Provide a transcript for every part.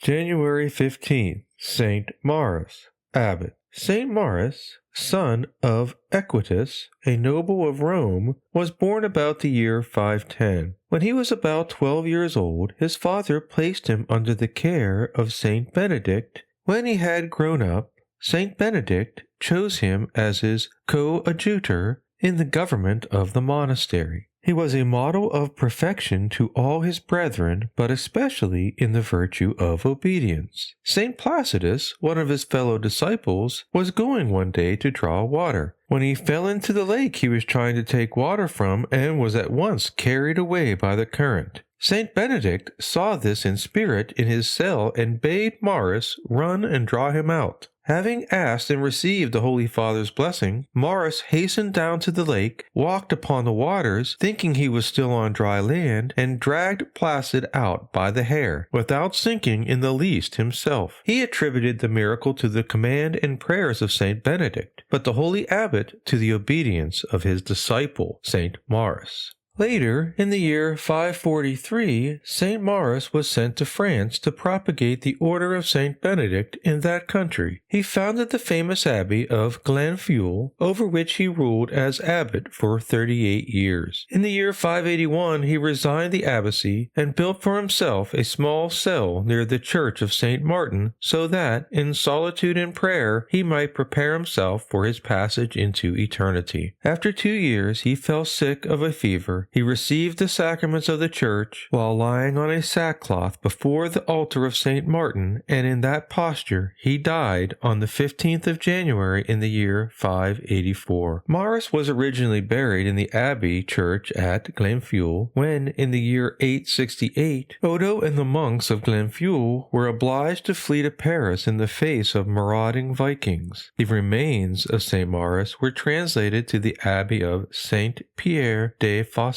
January 15th, Saint Maurus, Abbot. Saint Maurus, son of Equitus, a noble of Rome, was born about the year 510. When he was about 12 years old, his father placed him under the care of Saint Benedict. When he had grown up, Saint Benedict chose him as his coadjutor in the government of the monastery. He was a model of perfection to all his brethren, but especially in the virtue of obedience. Saint Placidus, one of his fellow disciples, was going one day to draw water, when he fell into the lake he was trying to take water from and was at once carried away by the current. Saint Benedict saw this in spirit in his cell and bade Maurus run and draw him out. Having asked and received the Holy Father's blessing, Maurus hastened down to the lake, walked upon the waters, thinking he was still on dry land, and dragged Placid out by the hair, without sinking in the least himself. He attributed the miracle to the command and prayers of Saint Benedict, but the holy abbot to the obedience of his disciple, Saint Maurus. Later, in the year 543, Saint Maurus was sent to France to propagate the order of Saint Benedict in that country. He founded the famous abbey of Glenfuel, over which he ruled as abbot for 38 years. In the year 581, he resigned the abbacy and built for himself a small cell near the church of Saint Martin, so that, in solitude and prayer, he might prepare himself for his passage into eternity. After 2 years, he fell sick of a fever. He received the sacraments of the church while lying on a sackcloth before the altar of St. Martin, and in that posture he died on the 15th of January in the year 584. Maurus was originally buried in the abbey church at Glenfuel, when, in the year 868, Odo and the monks of Glenfuel were obliged to flee to Paris in the face of marauding Vikings. The remains of St. Maurus were translated to the abbey of Saint Pierre de Fossé,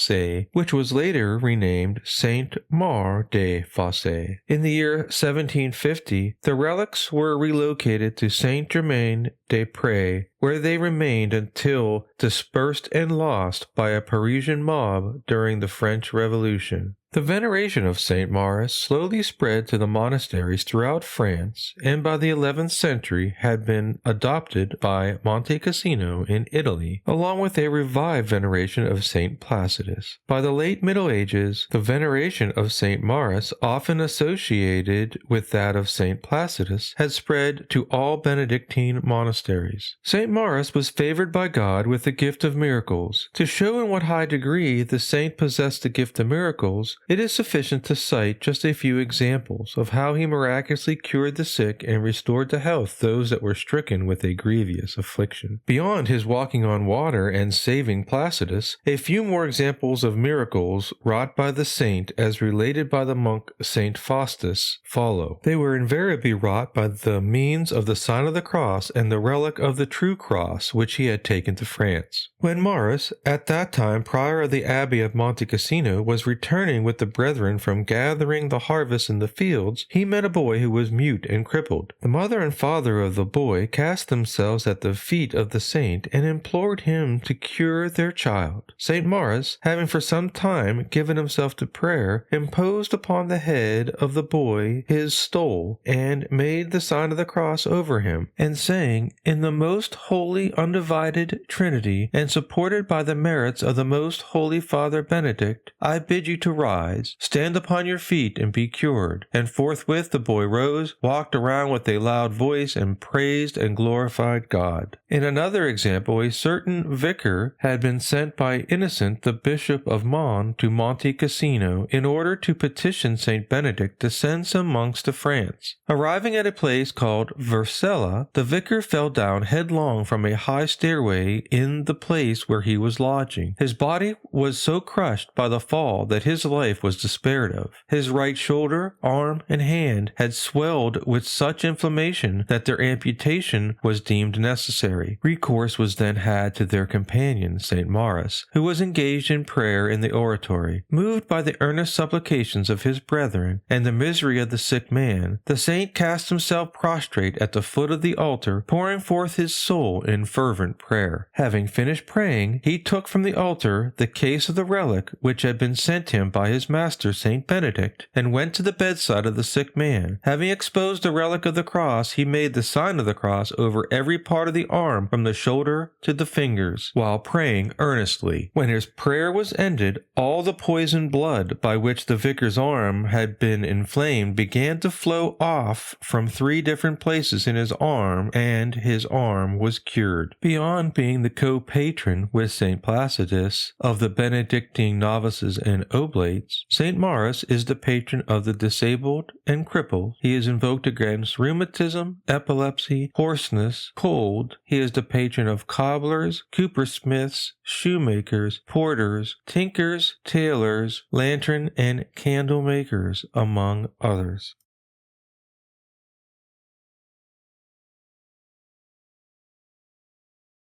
which was later renamed Saint Maur de Fossé. In the year 1750, the relics were relocated to Saint Germain des Prés, where they remained until dispersed and lost by a Parisian mob during the French Revolution. The veneration of Saint Maurus slowly spread to the monasteries throughout France, and by the 11th century had been adopted by Monte Cassino in Italy, along with a revived veneration of Saint Placidus. By the late Middle Ages, the veneration of Saint Maurus, often associated with that of Saint Placidus, had spread to all Benedictine monasteries. Saint Maurus was favored by God with the gift of miracles. To show in what high degree the saint possessed the gift of miracles, it is sufficient to cite just a few examples of how he miraculously cured the sick and restored to health those that were stricken with a grievous affliction. Beyond his walking on water and saving Placidus, a few more examples of miracles wrought by the saint as related by the monk Saint Faustus follow. They were invariably wrought by the means of the sign of the cross and the relic of the true cross which he had taken to France. When Maurus, at that time prior of the abbey of Monte Cassino, was returning with the brethren from gathering the harvest in the fields, he met a boy who was mute and crippled. The mother and father of the boy cast themselves at the feet of the saint and implored him to cure their child. Saint Maurus, having for some time given himself to prayer, imposed upon the head of the boy his stole, and made the sign of the cross over him, and saying, "In the most holy undivided Trinity, and supported by the merits of the most holy Father Benedict, I bid you to rise, stand upon your feet, and be cured." And forthwith the boy rose, walked around with a loud voice, and praised and glorified God. In another example, a certain vicar had been sent by Innocent, the Bishop of Mons, to Monte Cassino, in order to petition Saint Benedict to send some monks to France. Arriving at a place called Vercella, the vicar fell down headlong from a high stairway in the place where he was lodging. His body was so crushed by the fall that his life was despaired of. His right shoulder, arm, and hand had swelled with such inflammation that their amputation was deemed necessary. Recourse was then had to their companion, Saint Maurus, who was engaged in prayer in the oratory. Moved by the earnest supplications of his brethren and the misery of the sick man, the saint cast himself prostrate at the foot of the altar, pouring forth his soul in fervent prayer. Having finished praying, he took from the altar the case of the relic which had been sent him by his his master Saint Benedict, and went to the bedside of the sick man. Having exposed the relic of the cross, he made the sign of the cross over every part of the arm from the shoulder to the fingers, while praying earnestly. When his prayer was ended, all the poisoned blood by which the vicar's arm had been inflamed began to flow off from 3 different places in his arm, and his arm was cured. Beyond being the co-patron with St. Placidus of the Benedictine novices and oblates, St. Maurus is the patron of the disabled and crippled. He is invoked against rheumatism, epilepsy, hoarseness, cold. He is the patron of cobblers, coppersmiths, shoemakers, porters, tinkers, tailors, lantern and candle makers, among others.